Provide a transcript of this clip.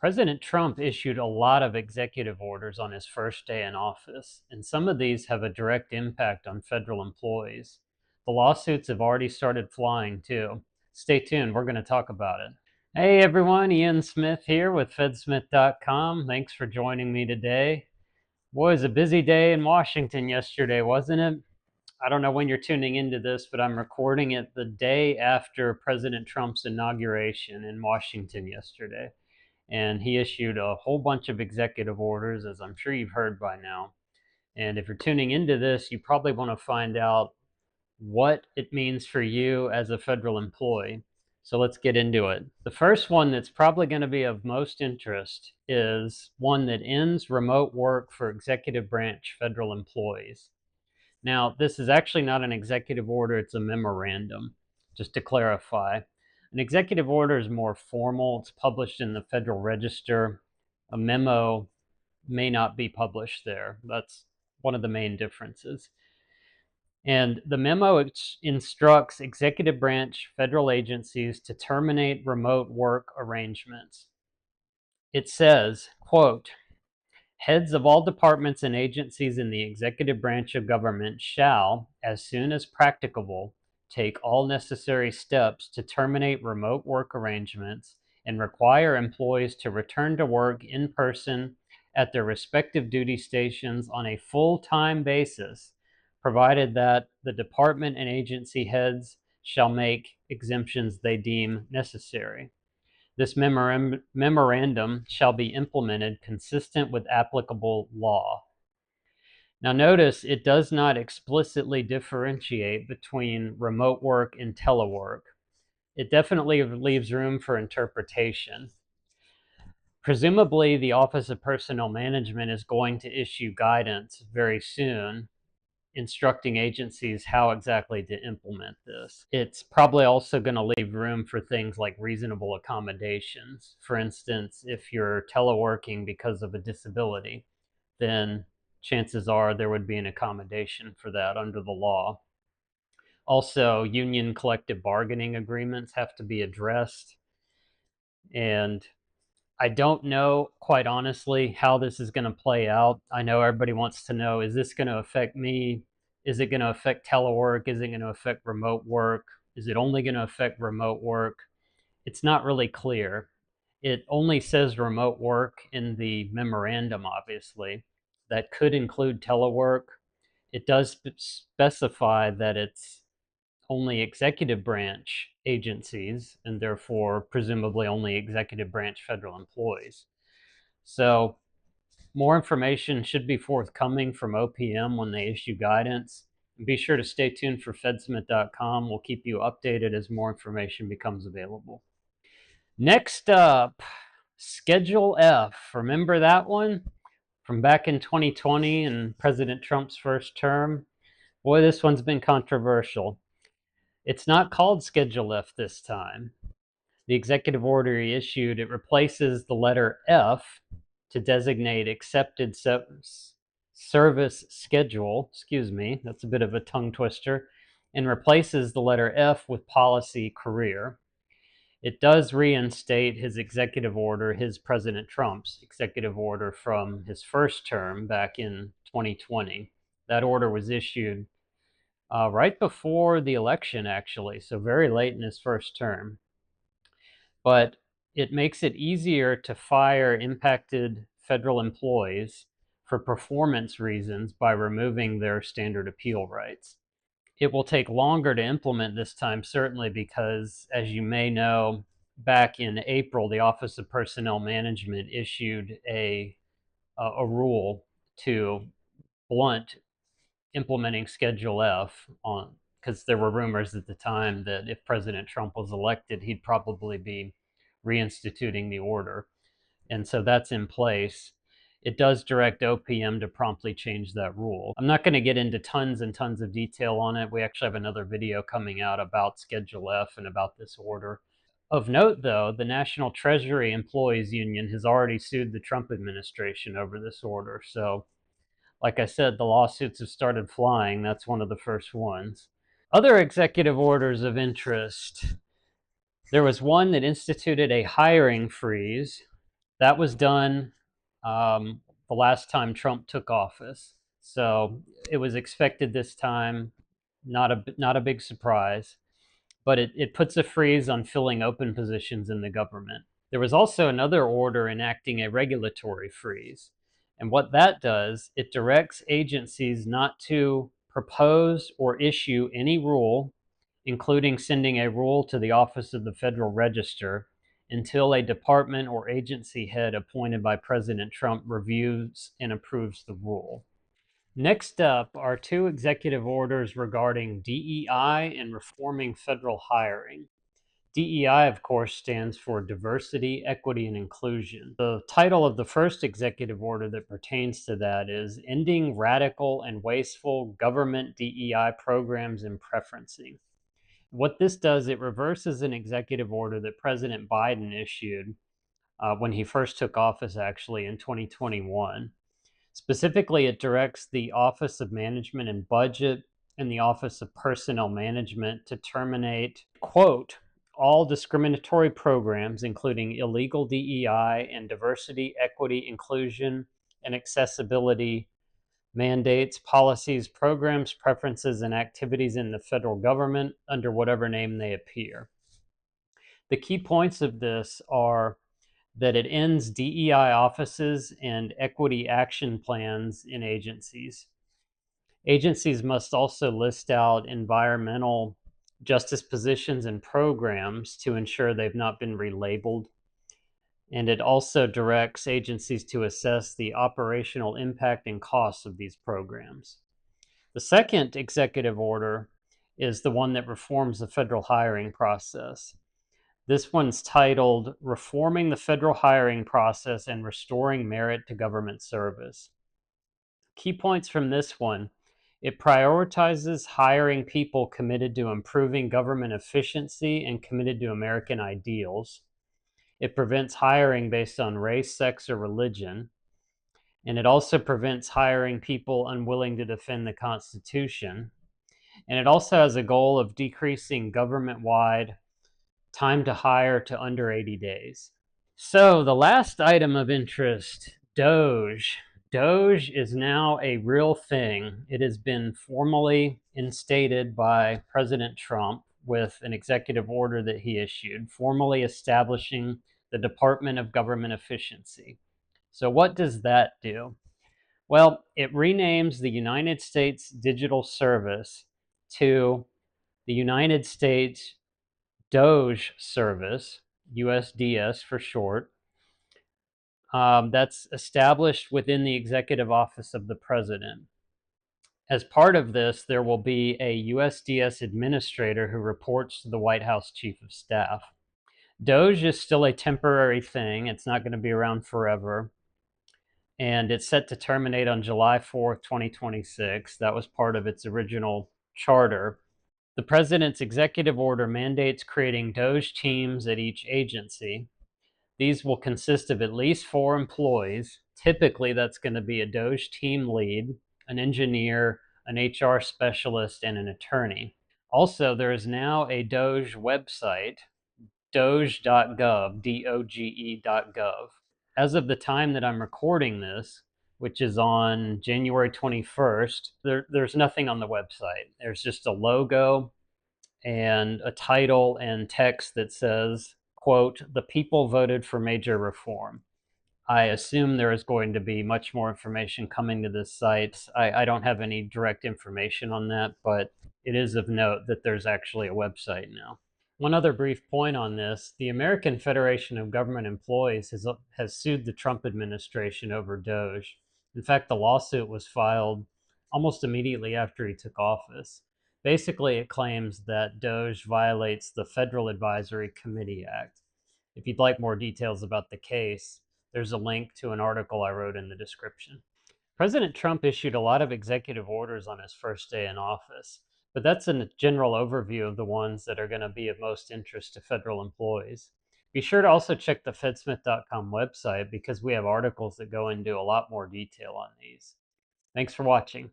President Trump issued a lot of executive orders on his first day in office, and some of these have a direct impact on federal employees. The lawsuits have already started flying too. Stay tuned, we're going to talk about it. Hey everyone, Ian Smith here with fedsmith.com. Thanks for joining me today. Boy, it was a busy day in Washington yesterday, wasn't it? I don't know when you're tuning into this, but I'm recording it the day after President Trump's inauguration in Washington yesterday. And he issued a whole bunch of executive orders, as I'm sure you've heard by now. And if you're tuning into this, you probably want to find out what it means for you as a federal employee. So let's get into it. The first one that's probably going to be of most interest is one that ends remote work for executive branch federal employees. Now, this is actually not an executive order, it's a memorandum, just to clarify. An executive order is more formal. It's published in the Federal Register. A memo may not be published there. That's one of the main differences. And the memo instructs executive branch federal agencies to terminate remote work arrangements. It says, quote, "Heads of all departments and agencies in the executive branch of government shall, as soon as practicable, take all necessary steps to terminate remote work arrangements and require employees to return to work in person at their respective duty stations on a full-time basis, provided that the department and agency heads shall make exemptions they deem necessary. This memorandum shall be implemented consistent with applicable law." Now notice it does not explicitly differentiate between remote work and telework. It definitely leaves room for interpretation. Presumably, the Office of Personnel Management is going to issue guidance very soon instructing agencies how exactly to implement this. It's probably also going to leave room for things like reasonable accommodations. For instance, if you're teleworking because of a disability, then chances are there would be an accommodation for that under the law. Also, union collective bargaining agreements have to be addressed. And I don't know, quite honestly, how this is going to play out. I know everybody wants to know, is this going to affect me? Is it going to affect telework? Is it going to affect remote work? Is it only going to affect remote work? It's not really clear. It only says remote work in the memorandum, obviously. That could include telework. It does specify that it's only executive branch agencies and therefore presumably only executive branch federal employees. So more information should be forthcoming from OPM when they issue guidance. And be sure to stay tuned for fedsmith.com. We'll keep you updated as more information becomes available. Next up, Schedule F. Remember that one from back in 2020 and President Trump's first term? Boy, this one's been controversial. It's not called Schedule F this time. The executive order he issued, it replaces the letter F to designate accepted service schedule, that's a bit of a tongue twister, and replaces the letter F with policy career. It does reinstate his executive order, his President Trump's executive order from his first term back in 2020. That order was issued right before the election, actually, so very late in his first term. But it makes it easier to fire impacted federal employees for performance reasons by removing their standard appeal rights. It will take longer to implement this time, certainly because, as you may know, back in April, the Office of Personnel Management issued a rule to blunt implementing Schedule F on, because there were rumors at the time that if President Trump was elected, he'd probably be reinstituting the order. And so that's in place. It does direct OPM to promptly change that rule. I'm not going to get into tons and tons of detail on it. We actually have another video coming out about Schedule F and about this order. Of note, though, the National Treasury Employees Union has already sued the Trump administration over this order. So like I said, the lawsuits have started flying. That's one of the first ones. Other executive orders of interest. There was one that instituted a hiring freeze That was done the last time Trump took office. So it was expected this time, not a big surprise, but it puts a freeze on filling open positions in the government. There was also another order enacting a regulatory freeze. And what that does, it directs agencies not to propose or issue any rule, including sending a rule to the Office of the Federal Register, until a department or agency head appointed by President Trump reviews and approves the rule. Next up are two executive orders regarding DEI and reforming federal hiring. DEI, of course, stands for Diversity, Equity, and Inclusion. The title of the first executive order that pertains to that is Ending Radical and Wasteful Government DEI Programs and Preferencing. What this does, it reverses an executive order that President Biden issued when he first took office, actually, in 2021. Specifically, it directs the Office of Management and Budget and the Office of Personnel Management to terminate, quote, all discriminatory programs, including illegal DEI and diversity, equity, inclusion, and accessibility mandates, policies, programs, preferences, and activities in the federal government under whatever name they appear. The key points of this are that it ends DEI offices and equity action plans in agencies. Agencies must also list out environmental justice positions and programs to ensure they've not been relabeled. And it also directs agencies to assess the operational impact and costs of these programs. The second executive order is the one that reforms the federal hiring process. This one's titled Reforming the Federal Hiring Process and Restoring Merit to Government Service. Key points from this one: it prioritizes hiring people committed to improving government efficiency and committed to American ideals. It prevents hiring based on race, sex, or religion. And it also prevents hiring people unwilling to defend the Constitution. And it also has a goal of decreasing government-wide time to hire to under 80 days. So the last item of interest, DOGE. DOGE is now a real thing. It has been formally instated by President Trump with an executive order that he issued, formally establishing the Department of Government Efficiency. So what does that do? Well, it renames the United States Digital Service to the United States DOGE Service, USDS for short. That's established within the Executive Office of the President. As part of this, there will be a USDS administrator who reports to the White House Chief of Staff. DOGE is still a temporary thing. It's not going to be around forever. And it's set to terminate on July 4th, 2026. That was part of its original charter. The President's executive order mandates creating DOGE teams at each agency. These will consist of at least 4 employees. Typically, that's going to be a DOGE team lead, an engineer, an HR specialist, and an attorney. Also, there is now a DOGE website, doge.gov, doge.gov. As of the time that I'm recording this, which is on January 21st, there's nothing on the website. There's just a logo and a title and text that says, quote, "The people voted for major reform." I assume there is going to be much more information coming to this site. I don't have any direct information on that, but it is of note that there's actually a website now. One other brief point on this: the American Federation of Government Employees has sued the Trump administration over DOGE. In fact, the lawsuit was filed almost immediately after he took office. Basically, it claims that DOGE violates the Federal Advisory Committee Act. If you'd like more details about the case, there's a link to an article I wrote in the description. President Trump issued a lot of executive orders on his first day in office, but that's a general overview of the ones that are going to be of most interest to federal employees. Be sure to also check the fedsmith.com website because we have articles that go into a lot more detail on these. Thanks for watching.